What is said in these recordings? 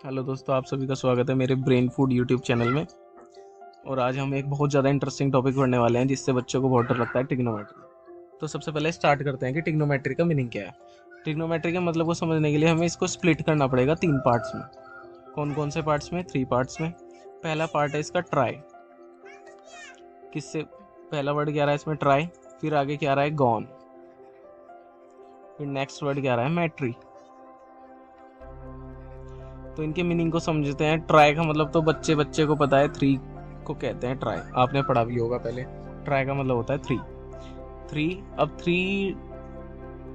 Hello दोस्तों, आप सभी का स्वागत है मेरे ब्रेन फूड यूट्यूब चैनल में। और आज हम एक बहुत ज़्यादा इंटरेस्टिंग टॉपिक पढ़ने वाले हैं जिससे बच्चों को बहुत डर लगता है, ट्रिग्नोमेट्री। तो सबसे पहले स्टार्ट करते हैं कि ट्रिग्नोमेट्री का मीनिंग क्या है। ट्रिग्नोमेट्री के मतलब को समझने के लिए हमें इसको स्प्लिट करना पड़ेगा 3 पार्ट्स में। कौन कौन से पार्ट्स में? 3 पार्ट्स में। पहला पार्ट है इसका ट्राई। किससे पहला वर्ड क्या रहा है इसमें? ट्राई। फिर आगे क्या रहा है? गॉन। फिर नेक्स्ट वर्ड क्या रहा है? मैट्री। तो इनके मीनिंग को समझते हैं। ट्राई का मतलब तो बच्चे बच्चे को पता है, 3 को कहते हैं ट्राई। आपने पढ़ा भी होगा पहले। ट्राई का मतलब होता है 3। अब 3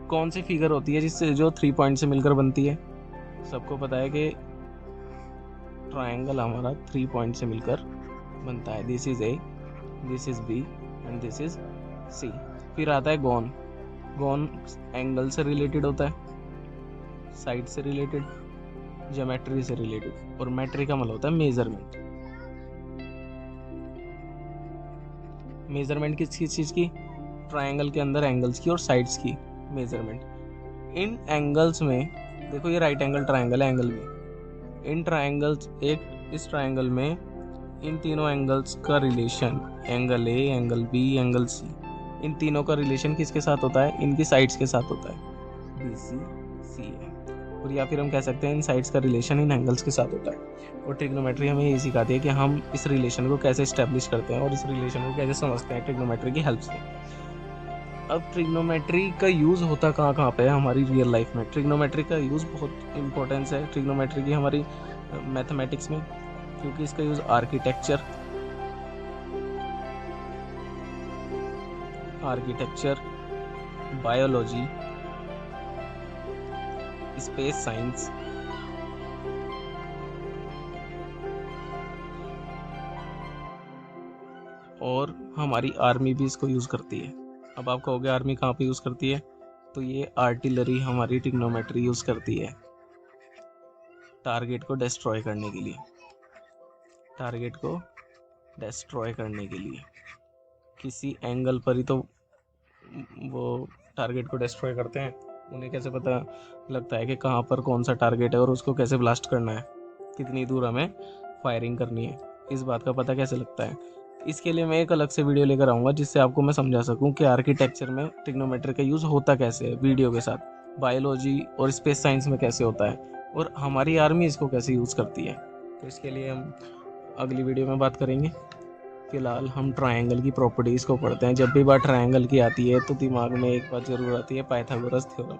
कौन सी फिगर होती है जिससे जो 3 पॉइंट से मिलकर बनती है? सबको पता है कि ट्रायंगल हमारा 3 पॉइंट से मिलकर बनता है। This is A, this is B and this is C. फिर आता है गॉन। गॉन एंगल से रिलेटेड होता है, साइड से रिलेटेड, ज्योमेट्री से रिलेटेड। और मैट्री का मतलब होता है मेजरमेंट। मेजरमेंट किस चीज की? ट्रायंगल के अंदर एंगल्स की और साइड्स की मेजरमेंट। इन एंगल्स में देखो, ये राइट एंगल ट्रायंगल है, एंगल भी। इन ट्रायंगल्स, एक इस ट्रायंगल में इन तीनों एंगल्स का relation, angle A, angle B, angle C, इन तीनों का रिलेशन किसके साथ होता है? इनकी साइड्स के साथ होता है, बी सी सी ए। और या फिर हम कह सकते हैं इन साइड्स का रिलेशन इन एंगल्स के साथ होता है। और ट्रिग्नोमेट्री हमें ये सिखाती है कि हम इस रिलेशन को कैसे स्टैब्लिश करते हैं और इस रिलेशन को कैसे समझते हैं ट्रिग्नोमेट्री की हेल्प से। अब ट्रिग्नोमेट्री का यूज़ होता कहाँ कहाँ पे है हमारी रियल लाइफ में? ट्रिग्नोमेट्री का यूज़ बहुत इंपॉर्टेंस है ट्रिग्नोमेट्री की हमारी मैथमेटिक्स में, क्योंकि इसका use architecture, biology, space science और हमारी आर्मी भी इसको यूज़ करती है। अब आप कहोगे आर्मी कहाँ पे यूज़ करती है? तो ये आर्टिलरी हमारी ट्रिग्नोमेट्री यूज़ करती है टारगेट को डिस्ट्रॉय करने के लिए। टारगेट को डिस्ट्रॉय करने के लिए किसी एंगल पर ही तो वो टारगेट को डिस्ट्रॉय करते हैं। उन्हें कैसे पता लगता है कि कहाँ पर कौन सा टारगेट है और उसको कैसे ब्लास्ट करना है, कितनी दूर हमें फायरिंग करनी है, इस बात का पता कैसे लगता है? इसके लिए मैं एक अलग से वीडियो लेकर आऊँगा जिससे आपको मैं समझा सकूँ कि आर्किटेक्चर में ट्रिग्नोमेट्री का यूज़ होता कैसे है, वीडियो के साथ। बायोलॉजी और स्पेस साइंस में कैसे होता है और हमारी आर्मी इसको कैसे यूज़ करती है। तो इसके लिए हम अगली वीडियो में बात करेंगे। फिलहाल हम ट्रायंगल की प्रॉपर्टीज़ को पढ़ते हैं। जब भी बात ट्रायंगल की आती है तो दिमाग में एक बात जरूर आती है, पाइथागोरस थ्योरम।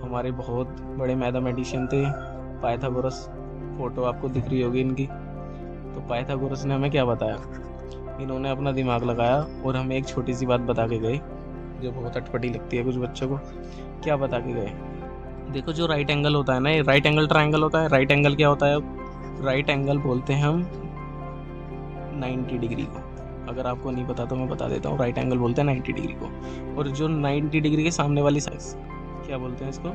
हमारे बहुत बड़े मैथमेटिशियन थे पाइथागोरस। फोटो आपको दिख रही होगी इनकी। तो पाइथागोरस ने हमें क्या बताया? इन्होंने अपना दिमाग लगाया और हमें एक छोटी सी बात बता के गए जो बहुत अटपटी लगती है कुछ बच्चों को। क्या बता के गए? देखो, जो राइट एंगल होता है ना, ये राइट एंगल ट्रायंगल होता है। राइट एंगल क्या होता है? राइट एंगल बोलते हैं हम 90 डिग्री को। अगर आपको नहीं पता तो मैं बता देता हूँ, राइट एंगल बोलते हैं 90 डिग्री को। और जो 90 डिग्री के सामने वाली साइड, क्या बोलते हैं इसको?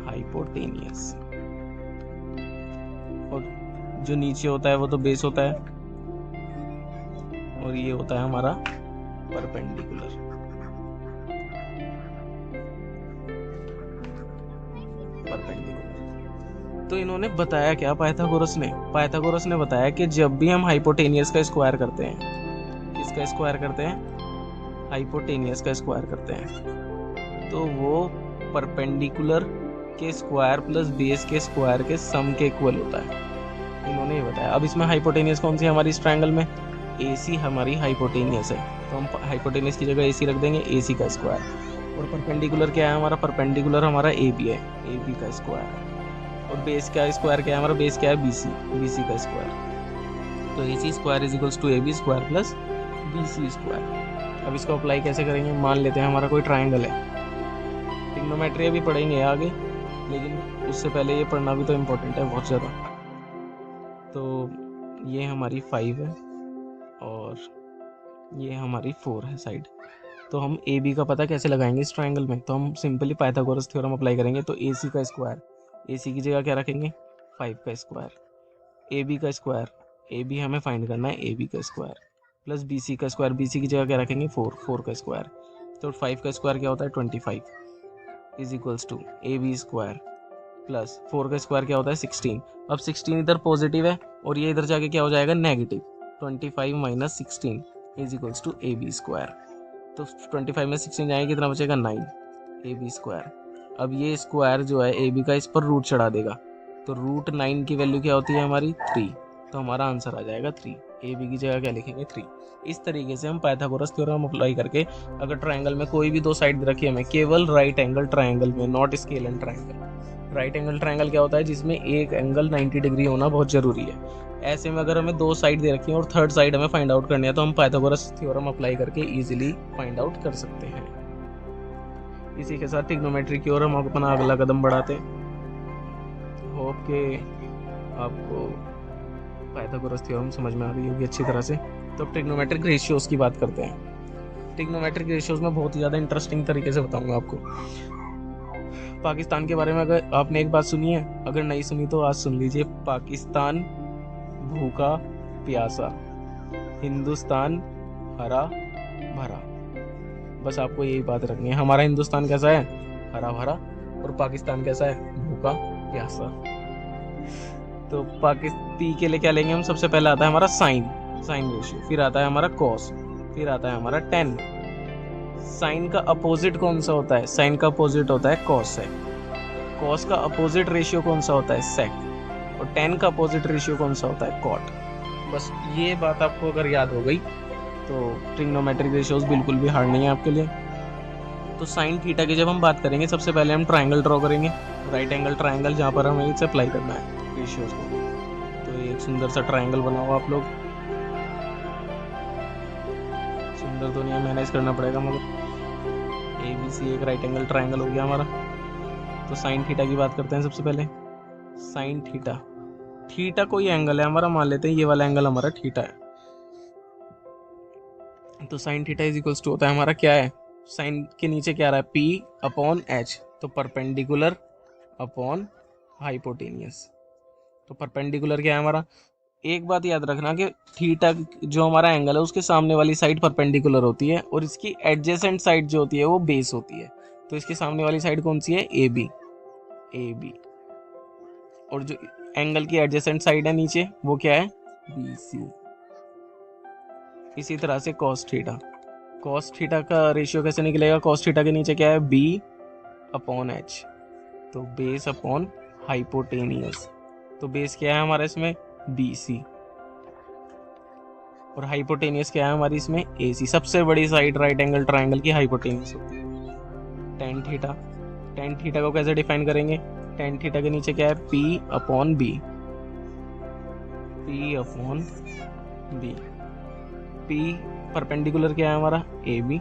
हाइपोटेनियस। और जो नीचे होता है वो तो बेस होता है, और ये होता है हमारा परपेंडिकुलर। तो इन्होंने बताया क्या पाइथागोरस ने? पाइथागोरस ने बताया कि जब भी हम हाइपोटेनियस का स्क्वायर करते हैं, किसका स्क्वायर करते हैं? हाइपोटेनियस का स्क्वायर करते हैं, तो वो परपेंडिकुलर के स्क्वायर प्लस बेस के स्क्वायर के सम के इक्वल होता है। इन्होंने ये बताया। अब इसमें हाइपोटेनियस कौन सी है हमारी इस ट्रायंगल में? AC हमारी हाइपोटेनियस है, तो हम हाइपोटेनियस की जगह AC रख देंगे, AC का स्क्वायर। और परपेंडिकुलर क्या है हमारा? परपेंडिकुलर हमारा AB है, AB का स्क्वायर। और बेस का स्क्वायर क्या है हमारा? बेस क्या है? BC, BC का स्क्वायर। तो AC square is equals to AB square plus BC square. अब इसको अप्लाई कैसे करेंगे? मान लेते हैं हमारा कोई ट्रायंगल है। ट्रिग्नोमेट्री अभी पढ़ेंगे आगे, लेकिन उससे पहले ये पढ़ना भी तो इम्पोर्टेंट है बहुत ज़्यादा। तो ये हमारी 5 है और ये हमारी 4 है साइड। तो हम AB का पता कैसे लगाएंगे इस ट्रायंगल में? तो हम सिंपली पाइथागोरस थ्योरम अप्लाई करेंगे। तो AC का स्क्वायर, AC की जगह क्या रखेंगे? 5 का स्क्वायर। AB का स्क्वायर, AB हमें फाइंड करना है, AB का स्क्वायर प्लस BC का स्क्वायर, BC की जगह क्या रखेंगे? 4, 4 का स्क्वायर। तो 5 का स्क्वायर क्या होता है? 25 is equals to AB square plus 4 का स्क्वायर क्या होता है 16। अब 16 इधर पॉजिटिव है और ये इधर जाके क्या हो जाएगा negative. 25 minus 16 is equals to A B square. तो 25 में 16 जाएंगे कितना बचेगा 9 ए बी स्क्वायर। अब ये स्क्वायर जो है ए बी का इस पर रूट चढ़ा देगा, तो रूट 9 की वैल्यू क्या होती है हमारी 3, तो हमारा आंसर आ जाएगा 3। ए बी की जगह क्या लिखेंगे 3। इस तरीके से हम पाइथागोरस थ्योरम अप्लाई करके अगर ट्रायंगल में कोई भी दो साइड रखी हमें, केवल राइट एंगल ट्रायंगल में, not scale and triangle. Right angle triangle क्या होता है जिसमें एक एंगल 90 डिग्री होना बहुत जरूरी है। ऐसे में अगर हमें दो साइड दे रखी है और थर्ड साइड हमें फाइंड आउट करनी है तो हम पाइथागोरस थ्योरम अप्लाई करके इजीली फाइंड आउट कर सकते हैं। इसी के साथ ट्रिग्नोमेट्री की ओर हम अपना अगला कदम बढ़ाते हैं। होप के आपको पाइथागोरस थ्योरम समझ में आ गई होगी अच्छी तरह से। तो ट्रिग्नोमेट्रिक रेशियोज की बात करते हैं। ट्रिग्नोमेट्रिक रेशियोज में बहुत ही ज़्यादा इंटरेस्टिंग तरीके से बताऊंगा आपको। पाकिस्तान के बारे में अगर आपने एक बात सुनी है, अगर नहीं सुनी तो आज सुन लीजिए। पाकिस्तान भूखा प्यासा, हिंदुस्तान हरा भरा। बस आपको यही बात रखनी है। हमारा हिंदुस्तान कैसा है हरा भरा और पाकिस्तान कैसा है भूखा प्यासा। तो पी के लिए क्या लेंगे हम, सबसे पहले आता है हमारा साइन रेशियो, फिर आता है हमारा कॉस, फिर आता है हमारा टेन। साइन का अपोजिट कौन सा होता है, साइन का अपोजिट होता है कॉस है। कॉस का अपोजिट रेशियो कौन सा होता है सेक, और टेन का अपोजिट रेशियो कौन सा होता है कॉट। बस ये बात आपको अगर याद हो गई तो ट्रिग्नोमेट्रिक रेशियोज बिल्कुल भी हार्ड नहीं है आपके लिए। तो साइन थीटा की जब हम बात करेंगे सबसे पहले हम ट्रायंगल ड्रॉ करेंगे, राइट एंगल ट्रायंगल, जहाँ पर हमें इसे अप्लाई करना है रेशियोज को। तो एक सुंदर सा ट्रायंगल बनाओ आप लोग। सुंदर तो नहीं मैनेज करना पड़ेगा, मगर ए बी सी एक राइट एंगल ट्रायंगल हो गया हमारा। तो साइन थीटा की बात करते हैं सबसे पहले। साइन थीटा, थीटा कोई एंगल है हमारा, मान लेते हैं ये वाला एंगल हमारा थीटा है। तो sine theta is equals to होता है हमारा क्या है, साइन के नीचे क्या आ रहा है P अपॉन H, तो परपेंडिकुलर अपॉन हाइपोटेनियस। तो परपेंडिकुलर क्या है हमारा, एक बात याद रखना कि थीटा जो हमारा एंगल है उसके सामने वाली साइड परपेंडिकुलर होती है और इसकी एडजेसेंट साइड जो होती है वो बेस होती है। तो इसके सामने वाली साइड कौन सी है ए बी, और जो एंगल की एडजेसेंट साइड है नीचे वो क्या है बी सी। इसी तरह से कॉस थीटा, कॉस थीटा का रेशियो कैसे निकलेगा, कॉस थीटा के नीचे क्या है बी अपॉन एच, तो बेस अपॉन हाइपोटेनियस। तो बेस क्या है हमारा इसमें बी सी, और हाइपोटेनियस क्या है हमारी इसमें ए सी। सबसे बड़ी साइड राइट एंगल ट्रायंगल की हाइपोटेनियस होती है। टेन थीटा, टेन थीटा को कैसे डिफाइन करेंगे, टेन थीटा के नीचे क्या है P upon B, P upon B. P perpendicular क्या है हमारा ए बी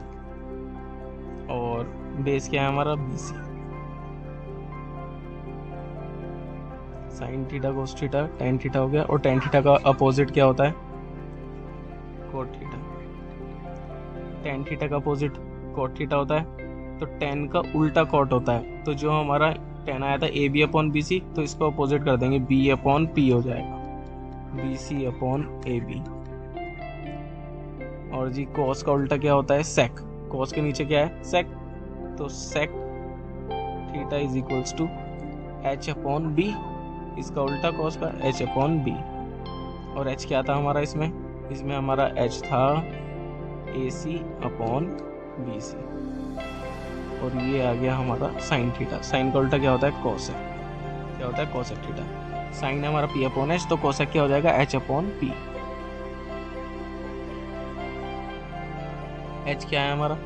और बेस क्या है हमारा B C. Sine theta cos theta tan theta हो गया, और टेन थीटा का अपोजिट क्या होता है कोट थीटा। टेन थीटा का अपोजिट कोट थीटा होता है, तो टेन का उल्टा कोट होता है। तो जो हमारा टेन आया था A B upon B C, तो इसको अपोजिट कर देंगे बी अपॉन पी हो जाएगा, B C upon A B. और जी कॉस का उल्टा क्या होता है सेक, कॉस के नीचे क्या है सेक, तो sec theta is equals to H upon B, इसका उल्टा कॉस का एच अपॉन बी। और एच क्या था हमारा इसमें हमारा एच था ए सी अपॉन बी सी। और ये आ गया हमारा साइन थीटा, साइन का उल्टा क्या होता है कॉसेक, क्या होता है कॉसेक थीटा। साइन है हमारा पी अपॉन एच, तो कॉसेक क्या हो जाएगा एच अपॉन पी। एच क्या है हमारा,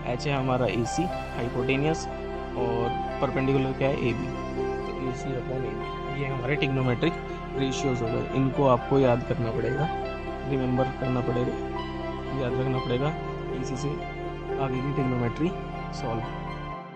एच है हमारा ए सी हाइपोटेनियस, और परपेंडिकुलर क्या है ए बी, तो ए सी अपॉन ए बी। ये हमारे ट्रिग्नोमेट्रिक रेशियोज हो गए। इनको आपको याद करना पड़ेगा, रिमेंबर करना पड़ेगा, याद रखना पड़ेगा, इसी से आगे की ट्रिग्नोमेट्री सॉल्व